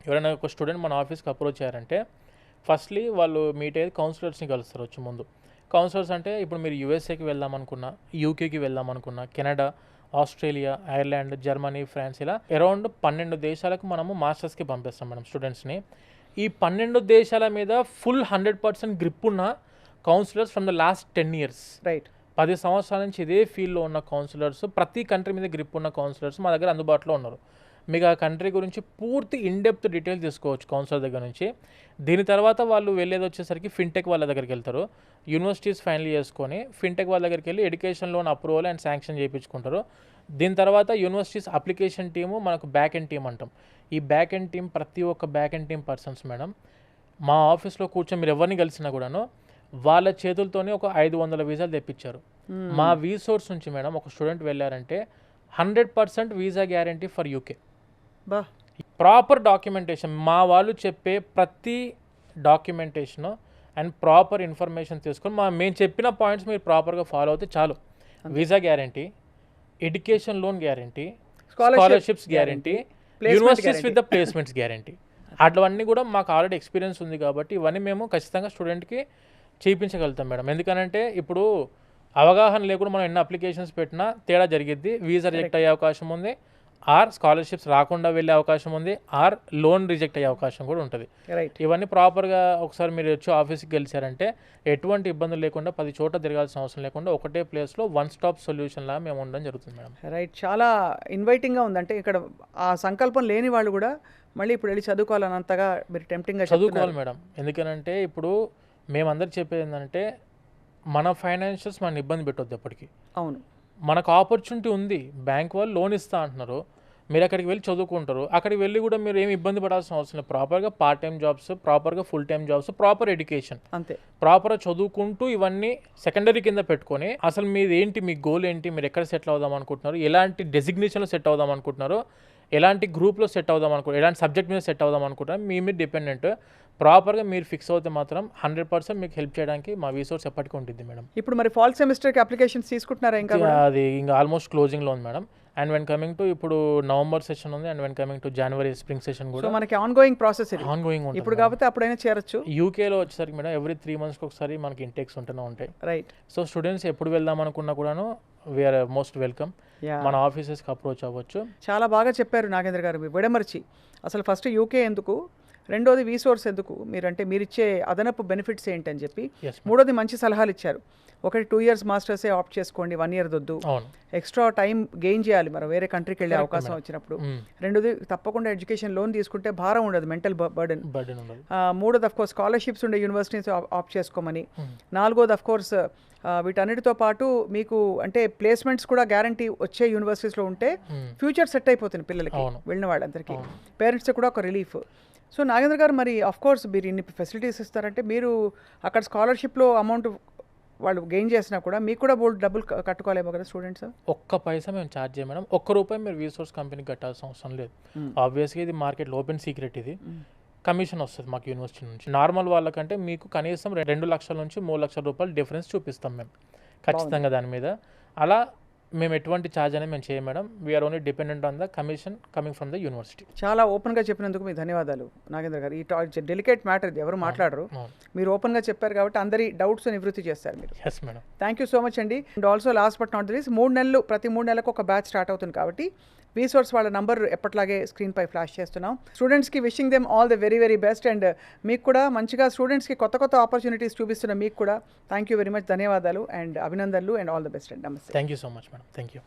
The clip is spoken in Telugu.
ఎవరైనా ఒక స్టూడెంట్ మన ఆఫీస్కి అప్రోచ్ అయ్యారంటే ఫస్ట్లీ వాళ్ళు మీట్ అయ్యేది కౌన్సిలర్స్ని కలుస్తారు వచ్చి ముందు. కౌన్సిలర్స్ అంటే ఇప్పుడు మీరు యూఎస్ఏకి వెళ్దాం అనుకున్నా, యూకేకి వెళ్దాం అనుకున్నా, Canada, Australia, Ireland, Germany, France ఇలా అరౌండ్ 12 దేశాలకు మనము మాస్టర్స్కి పంపిస్తాం మేడం స్టూడెంట్స్ని. ఈ 12 దేశాల మీద ఫుల్ 100% గ్రిప్ ఉన్న counsellors from the last 10 years, right 10 సంవత్సరాల నుంచి ఇదే ఫీల్డ్లో ఉన్న కౌన్సిలర్స్, ప్రతి కంట్రీ మీద గ్రిప్ ఉన్న కౌన్సిలర్స్ మా దగ్గర అందుబాటులో ఉన్నారు. మీకు ఆ కంట్రీ గురించి పూర్తి ఇన్డెప్త్ డీటెయిల్స్ తీసుకోవచ్చు కౌన్సిలర్ దగ్గర నుంచి. దీని తర్వాత వాళ్ళు వెళ్ళేది వచ్చేసరికి ఫిన్టెక్ వాళ్ళ దగ్గరికి వెళ్తారు. యూనివర్సిటీస్ ఫైనల్ చేసుకొని ఫిన్టెక్ వాళ్ళ దగ్గరికి వెళ్ళి education loan approval and sanction చేయించుకుంటారు. దీని తర్వాత యూనివర్సిటీస్ అప్లికేషన్ టీము, మనకు బ్యాక్ ఎండ్ టీమ్ అంటాం. ఈ బ్యాక్ ఎండ్ టీం, ప్రతి ఒక్క back end team persons madam మా ఆఫీస్లో కూర్చొని మీరు ఎవరిని కలిసినా కూడాను వాళ్ళ చేతులతోనే ఒక 500 వీసాలు తెప్పించారు. మా వీసోర్స్ నుంచి మేడం ఒక స్టూడెంట్ వెళ్ళారంటే 100% వీసా గ్యారంటీ ఫర్ యూకే. బా ప్రాపర్ డాక్యుమెంటేషన్, మా వాళ్ళు చెప్పే ప్రతి డాక్యుమెంటేషను అండ్ ప్రాపర్ ఇన్ఫర్మేషన్ తీసుకొని మేము చెప్పిన పాయింట్స్ మీరు ప్రాపర్గా ఫాలో అవుతే చాలు. Visa guarantee, education loan guarantee, scholarships guarantee, universities with the placements guarantee. అట్లవన్నీ కూడా మాకు ఆల్రెడీ ఎక్స్పీరియన్స్ ఉంది కాబట్టి ఇవన్నీ మేము ఖచ్చితంగా స్టూడెంట్కి చేయించగలుగుతాం మేడం. ఎందుకనంటే ఇప్పుడు అవగాహన లేకుండా మనం ఎన్ని అప్లికేషన్స్ పెట్టినా తేడా జరిగిద్ది. వీసా రిజెక్ట్ అయ్యే అవకాశం ఉంది, ఆర్ స్కాలర్షిప్స్ రాకుండా వెళ్ళే అవకాశం ఉంది, ఆర్ లోన్ రిజెక్ట్ అయ్యే అవకాశం కూడా ఉంటుంది. రైట్ ఇవన్నీ ప్రాపర్గా ఒకసారి మీరు వచ్చి ఆఫీస్కి గెలిచారంటే ఎటువంటి ఇబ్బందులు లేకుండా 10 చోట్ల తిరగాల్సిన అవసరం లేకుండా ఒకటే ప్లేస్లో వన్ స్టాప్ సొల్యూషన్ లాగా మేము ఉండడం జరుగుతుంది మేడం. రైట్ చాలా ఇన్వైటింగ్గా ఉందంటే ఇక్కడ ఆ సంకల్పం లేని వాళ్ళు కూడా మళ్ళీ ఇప్పుడు వెళ్ళి చదువుకోవాలన్నంతగా మీరు టెంప్టింగ్గా చదువుకోవాలి మేడం. ఎందుకనంటే ఇప్పుడు మేమందరికి చెప్పేది ఏంటంటే మన ఫైనాన్షియల్స్ మనం ఇబ్బంది పెట్టొద్దు ఎప్పటికీ. అవును మనకు ఆపర్చునిటీ ఉంది, బ్యాంక్ వాళ్ళు లోన్ ఇస్తా అంటున్నారు, మీరు అక్కడికి వెళ్ళి చదువుకుంటారు. అక్కడికి వెళ్ళి కూడా మీరు ఏమి ఇబ్బంది పడాల్సిన అవసరం లేదు. ప్రాపర్గా పార్ట్ టైం జాబ్స్, ప్రాపర్గా full time jobs, proper education, అంతే ప్రాపర్గా చదువుకుంటూ ఇవన్నీ సెకండరీ కింద పెట్టుకొని అసలు మీది ఏంటి, మీ గోల్ ఏంటి, మీరు ఎక్కడ సెటిల్ అవుదాం అనుకుంటున్నారు, ఎలాంటి డెసిగ్నేషన్లో సెట్ అవుదాం అనుకుంటున్నారు, ఎలాంటి గ్రూప్లో సెట్ అవుదాం అనుకుంటున్నారు, ఎలాంటి సబ్జెక్ట్ మీద సెట్ అవుదాం అనుకుంటున్నారు, మీ మీద డిపెండెంట్. ప్రాపర్గా మీరు ఫిక్స్ అవుతే మాత్రం 100% మీకు హెల్ప్ చేయడానికి మా రీసోర్స్ ఎప్పటికీ ఉంటుంది మేడం. ఇప్పుడు మరి ఫాల్ సెమిస్టర్కి అప్లికేషన్స్ తీసుకుంటున్నారా ఇంకా? అది ఇంకా ఆల్మోస్ట్ క్లోజింగ్లో ఉంది madam. And when coming to ఇప్పుడు నవంబర్ సెషన్ ఉంది, and when coming to January spring session కూడా మనకి on going process on going ఉంటుంది. ఇప్పుడు కాబట్టి అప్పుడైనా చేరొచ్చు. యూకేలో వచ్చేసరికి మేడం ఎవ్రీ 3 monthsకి ఒకసారి మనకి ఇంటేక్స్ ఉంటూనే ఉంటాయి. రైట్ సో స్టూడెంట్స్ ఎప్పుడు వెళ్దాం అనుకున్నా కూడాను వీఆర్ మోస్ట్ వెల్కమ్. మన ఆఫీసెస్కి అప్రోచ్ అవ్వచ్చు. చాలా బాగా చెప్పారు నాగేంద్ర గారు. మీరు విడమర్చి అసలు ఫస్ట్ యూకే ఎందుకు, రెండోది వీసోర్స్ ఎందుకు, మీరంటే మీరిచ్చే అదనపు బెనిఫిట్స్ ఏంటని చెప్పి, మూడోది మంచి సలహాలు ఇచ్చారు. ఒకటి 2 years మాస్టర్సే ఆప్ట్ చేసుకోండి, 1 year వద్దు, ఎక్స్ట్రా టైం గెయిన్ చేయాలి మనం వేరే కంట్రీకి వెళ్ళే అవకాశం వచ్చినప్పుడు. రెండోది తప్పకుండా ఎడ్యుకేషన్ లోన్ తీసుకుంటే భారం ఉండదు, మెంటల్ బర్డెన్. మూడోది అఫ్కోర్స్ స్కాలర్షిప్స్ ఉండే యూనివర్సిటీస్ ఆప్ట్ చేసుకోమని. నాలుగోది అఫ్కోర్స్ వీటన్నిటితో పాటు మీకు అంటే ప్లేస్మెంట్స్ కూడా గ్యారంటీ వచ్చే యూనివర్సిటీస్లో ఉంటే ఫ్యూచర్ సెట్ అయిపోతుంది పిల్లలకి, వెళ్ళిన వాళ్ళందరికీ. పేరెంట్స్కి కూడా ఒక రిలీఫ్. సో నాగేంద్ర గారు మరి ఆఫ్కోర్స్ మీరు ఇన్ని ఫెసిలిటీస్ ఇస్తారంటే మీరు అక్కడ స్కాలర్షిప్లో అమౌంట్ వాళ్ళు గెయిన్ చేసినా కూడా మీకు కూడా బోల్డ్ డబ్బులు కట్టుకోలేమో కదా స్టూడెంట్స్? ఒక్క పైసా మేము ఛార్జ్ చేయం మేడం. ₹1 మీరు రీసోర్స్ కంపెనీకి కట్టాల్సిన అవసరం లేదు. ఆబ్వియస్గా ఇది మార్కెట్లో ఓపెన్ సీక్రెట్. ఇది కమిషన్ వస్తుంది మాకు యూనివర్సిటీ నుంచి. నార్మల్ వాళ్ళకంటే మీకు కనీసం 2 లక్షల నుంచి 3 లక్షల రూపాయలు డిఫరెన్స్ చూపిస్తాం మేము ఖచ్చితంగా దాని మీద. అలా మేము ఎటువంటి ఛార్జ్ అనేది మేము చేయం madam. We are only dependent on the commission coming from the university. చాలా ఓపెన్గా చెప్పినందుకు మీకు ధన్యవాదాలు నాగేంద్ర గారు. ఈ డెలికేట్ మ్యాటర్ ఇది ఎవరు మాట్లాడరు, మీరు ఓపెన్గా చెప్పారు కాబట్టి అందరి డౌట్స్ నివృత్తి చేస్తారు మీరు. Yes madam. Thank you so much అండి. And also last but not the least, ప్రతి 3 నెలలకు ఒక బ్యాచ్ స్టార్ట్ అవుతుంది కాబట్టి వీసోర్స్ వాళ్ళ నంబర్ ఎప్పట్లాగే స్క్రీన్పై ఫ్లాష్ చేస్తున్నాం. స్టూడెంట్స్కి wishing them all the very very best. And మీకు కూడా మంచిగా స్టూడెంట్స్కి కొత్త ఆపర్చునిటీస్ చూపిస్తున్న మీకు కూడా థ్యాంక్ యూ వెరీ మచ్, ధన్యవాదాలు అండ్ అభినందనలు and all the best and నమస్తే. Thank you so much madam. Thank you.